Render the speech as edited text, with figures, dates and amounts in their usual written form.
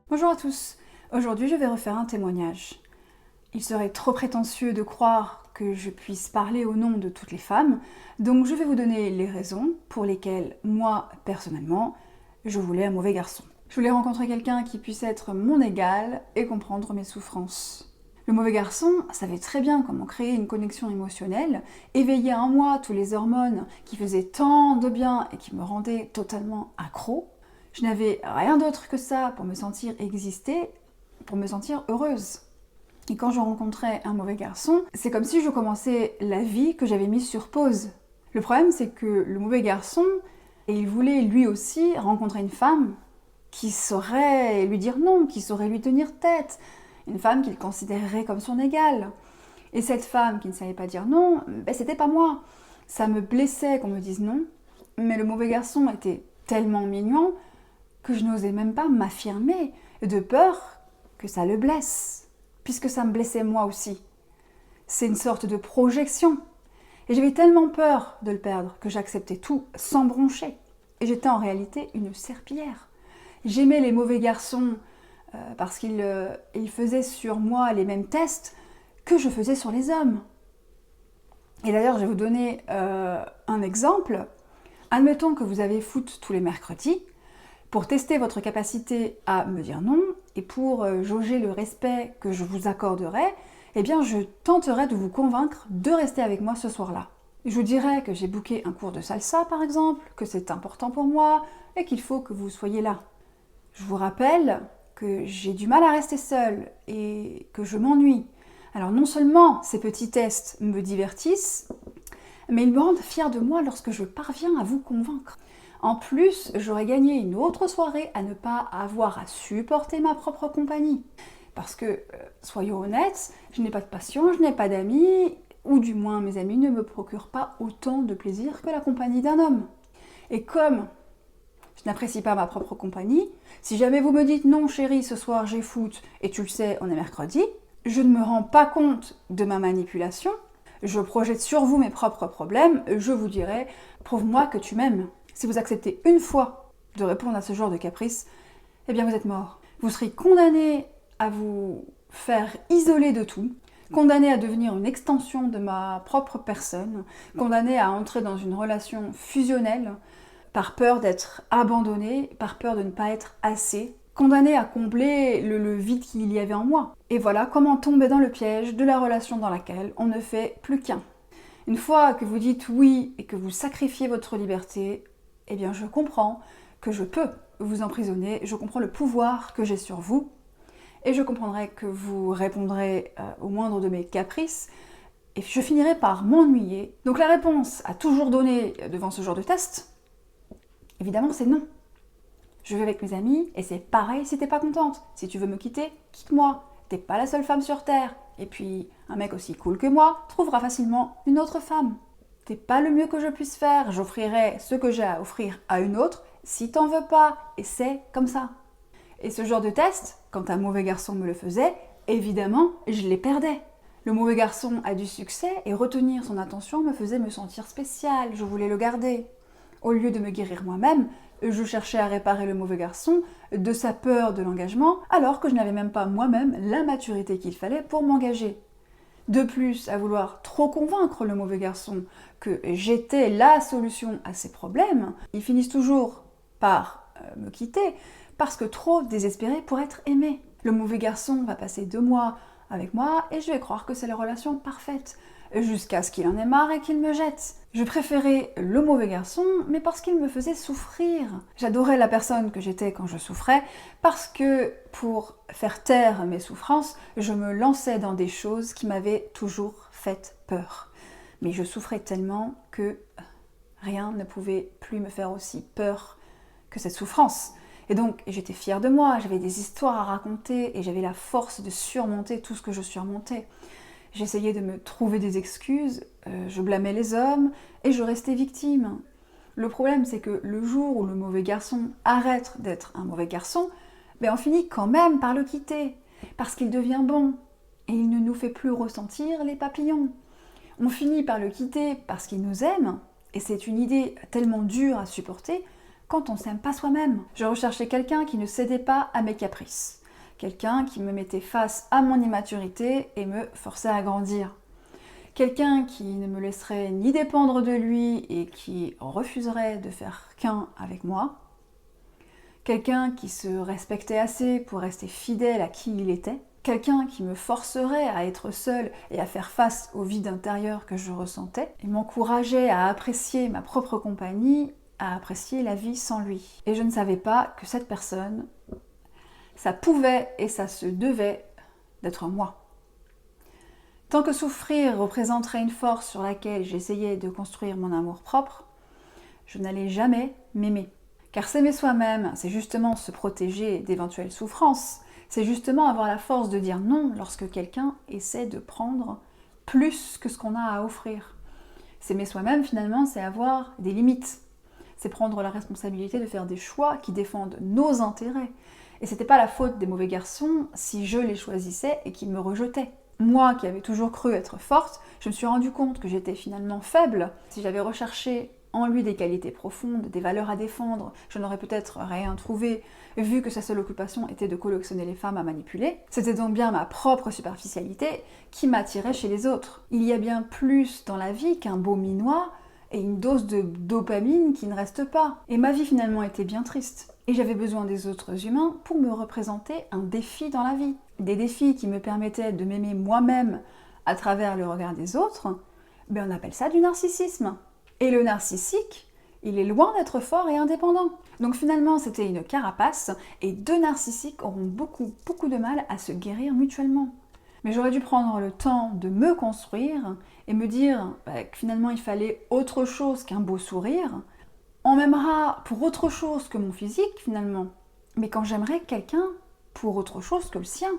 Bonjour à tous, aujourd'hui je vais refaire un témoignage. Il serait trop prétentieux de croire que je puisse parler au nom de toutes les femmes, donc je vais vous donner les raisons pour lesquelles moi, personnellement, je voulais un mauvais garçon. Je voulais rencontrer quelqu'un qui puisse être mon égal et comprendre mes souffrances. Le mauvais garçon savait très bien comment créer une connexion émotionnelle, éveiller en moi toutes les hormones qui faisaient tant de bien et qui me rendaient totalement accro. Je n'avais rien d'autre que ça pour me sentir exister, pour me sentir heureuse. Et quand je rencontrais un mauvais garçon, c'est comme si je commençais la vie que j'avais mise sur pause. Le problème, c'est que le mauvais garçon, il voulait lui aussi rencontrer une femme qui saurait lui dire non, qui saurait lui tenir tête, une femme qu'il considérerait comme son égale. Et cette femme qui ne savait pas dire non, c'était pas moi. Ça me blessait qu'on me dise non, mais le mauvais garçon était tellement mignon que je n'osais même pas m'affirmer, de peur que ça le blesse, puisque ça me blessait moi aussi. C'est une sorte de projection. Et j'avais tellement peur de le perdre que j'acceptais tout sans broncher. Et j'étais en réalité une serpillière. J'aimais les mauvais garçons parce qu'ils faisaient sur moi les mêmes tests que je faisais sur les hommes. Et d'ailleurs, je vais vous donner un exemple. Admettons que vous avez foot tous les mercredis. Pour tester votre capacité à me dire non et pour jauger le respect que je vous accorderai, eh bien je tenterai de vous convaincre de rester avec moi ce soir-là. Je vous dirai que j'ai booké un cours de salsa par exemple, que c'est important pour moi et qu'il faut que vous soyez là. Je vous rappelle que j'ai du mal à rester seule et que je m'ennuie. Alors non seulement ces petits tests me divertissent, mais ils me rendent fière de moi lorsque je parviens à vous convaincre. En plus, j'aurais gagné une autre soirée à ne pas avoir à supporter ma propre compagnie. Parce que, soyons honnêtes, je n'ai pas de passion, je n'ai pas d'amis, ou du moins mes amis ne me procurent pas autant de plaisir que la compagnie d'un homme. Et comme je n'apprécie pas ma propre compagnie, si jamais vous me dites non chérie, ce soir j'ai foot, et tu le sais, on est mercredi, je ne me rends pas compte de ma manipulation, je projette sur vous mes propres problèmes, je vous dirai, prouve-moi que tu m'aimes. Si vous acceptez une fois de répondre à ce genre de caprice, eh bien vous êtes mort. Vous serez condamné à vous faire isoler de tout, condamné à devenir une extension de ma propre personne, condamné à entrer dans une relation fusionnelle par peur d'être abandonné, par peur de ne pas être assez, condamné à combler le vide qu'il y avait en moi. Et voilà comment tomber dans le piège de la relation dans laquelle on ne fait plus qu'un. Une fois que vous dites oui et que vous sacrifiez votre liberté, eh bien je comprends que je peux vous emprisonner, je comprends le pouvoir que j'ai sur vous, et je comprendrai que vous répondrez au moindre de mes caprices, et je finirai par m'ennuyer. Donc la réponse à toujours donner devant ce genre de test, évidemment c'est non. Je vais avec mes amis, et c'est pareil si t'es pas contente. Si tu veux me quitter, quitte-moi. T'es pas la seule femme sur Terre. Et puis, un mec aussi cool que moi trouvera facilement une autre femme. T'es pas le mieux que je puisse faire, j'offrirai ce que j'ai à offrir à une autre, si t'en veux pas, et c'est comme ça. Et ce genre de test, quand un mauvais garçon me le faisait, évidemment, je les perdais. Le mauvais garçon a du succès, et retenir son attention me faisait me sentir spéciale, je voulais le garder. Au lieu de me guérir moi-même, je cherchais à réparer le mauvais garçon de sa peur de l'engagement, alors que je n'avais même pas moi-même la maturité qu'il fallait pour m'engager. De plus, à vouloir trop convaincre le mauvais garçon que j'étais la solution à ses problèmes, ils finissent toujours par me quitter parce que trop désespérés pour être aimés. Le mauvais garçon va passer 2 mois avec moi et je vais croire que c'est la relation parfaite, jusqu'à ce qu'il en ait marre et qu'il me jette. Je préférais le mauvais garçon, mais parce qu'il me faisait souffrir. J'adorais la personne que j'étais quand je souffrais, parce que pour faire taire mes souffrances, je me lançais dans des choses qui m'avaient toujours fait peur. Mais je souffrais tellement que rien ne pouvait plus me faire aussi peur que cette souffrance. Et donc, j'étais fière de moi, j'avais des histoires à raconter et j'avais la force de surmonter tout ce que je surmontais. J'essayais de me trouver des excuses, je blâmais les hommes et je restais victime. Le problème, c'est que le jour où le mauvais garçon arrête d'être un mauvais garçon, on finit quand même par le quitter, parce qu'il devient bon et il ne nous fait plus ressentir les papillons. On finit par le quitter parce qu'il nous aime, et c'est une idée tellement dure à supporter quand on s'aime pas soi-même. Je recherchais quelqu'un qui ne cédait pas à mes caprices. Quelqu'un qui me mettait face à mon immaturité et me forçait à grandir. Quelqu'un qui ne me laisserait ni dépendre de lui et qui refuserait de faire qu'un avec moi. Quelqu'un qui se respectait assez pour rester fidèle à qui il était. Quelqu'un qui me forcerait à être seule et à faire face au vide intérieur que je ressentais. Et m'encourageait à apprécier ma propre compagnie, à apprécier la vie sans lui. Et je ne savais pas que cette personne, ça pouvait et ça se devait d'être moi. Tant que souffrir représenterait une force sur laquelle j'essayais de construire mon amour propre, je n'allais jamais m'aimer. Car s'aimer soi-même, c'est justement se protéger d'éventuelles souffrances, c'est justement avoir la force de dire non lorsque quelqu'un essaie de prendre plus que ce qu'on a à offrir. S'aimer soi-même, finalement, c'est avoir des limites. C'est prendre la responsabilité de faire des choix qui défendent nos intérêts. Et c'était pas la faute des mauvais garçons si je les choisissais et qu'ils me rejetaient. Moi, qui avais toujours cru être forte, je me suis rendu compte que j'étais finalement faible. Si j'avais recherché en lui des qualités profondes, des valeurs à défendre, je n'aurais peut-être rien trouvé, vu que sa seule occupation était de collectionner les femmes à manipuler. C'était donc bien ma propre superficialité qui m'attirait chez les autres. Il y a bien plus dans la vie qu'un beau minois et une dose de dopamine qui ne reste pas. Et ma vie finalement était bien triste. Et j'avais besoin des autres humains pour me représenter un défi dans la vie. Des défis qui me permettaient de m'aimer moi-même à travers le regard des autres, on appelle ça du narcissisme. Et le narcissique, il est loin d'être fort et indépendant. Donc finalement, c'était une carapace, et deux narcissiques auront beaucoup de mal à se guérir mutuellement. Mais j'aurais dû prendre le temps de me construire et me dire que finalement il fallait autre chose qu'un beau sourire. On m'aimera pour autre chose que mon physique finalement, mais quand j'aimerais quelqu'un pour autre chose que le sien.